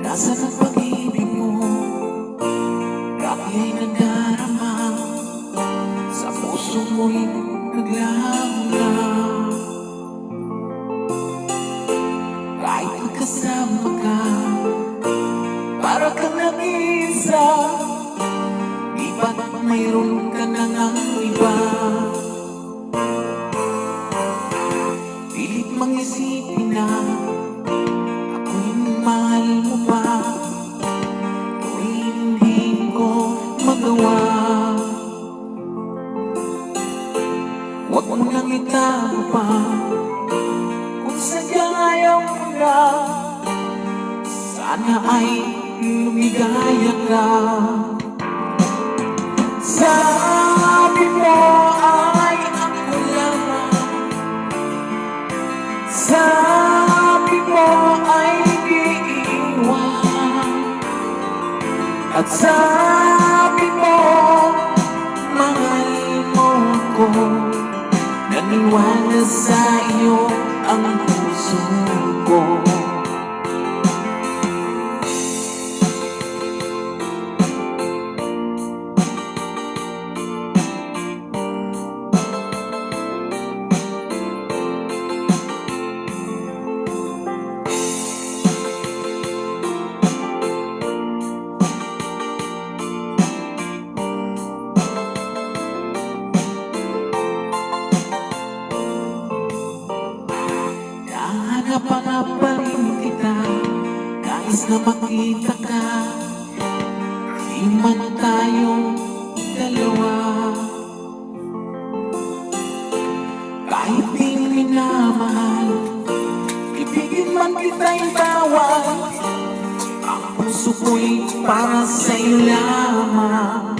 Nasaan ang pag-ibig mo? Bakit ay nagdarama? Sa puso mo'y naglaho na. Kahit magkasama ka, para kang nag-iisa. Di ba't mayroon ka na ngang iba? Pilit mang isipin na ako'y mahal mo pa, tuwing hindi ko magawa. Huwag mo nang itago pa kung sadyang ayaw mo na. Sana ay lumigaya ka. Sabi mo ay ako lamang, sabi mo ay iiwan, at sabi mo mahal mo ako. Naniwala sa iyo ang puso ko. Nahanap pa rin kita, nais na makita ka. Di man tayong dalawa, kahit di minamahal, ibigin man kita'y bawal. Ang puso ko'y para sa'yo lamang.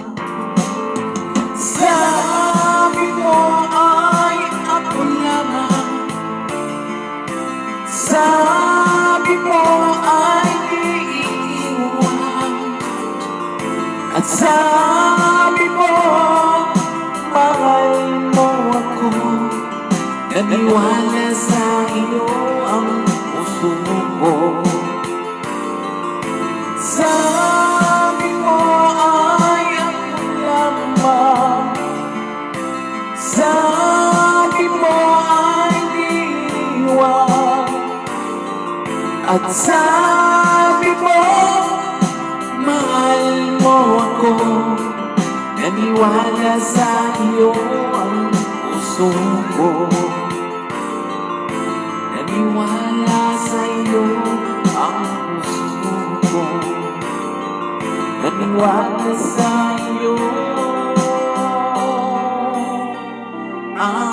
Sabi mo ay ako lamang, sabi mo ay iiwan, at sabi mo mahal mo ako. Naniwala sa iyo ang puso ko. Sabi mo ay ako lamang, sabi mo ay iiwan, at sabi mo mahal mo ako. Naniwala sa iyo ang puso ko. Naniwala sa iyo ang puso ko. Naniwala sa iyo ang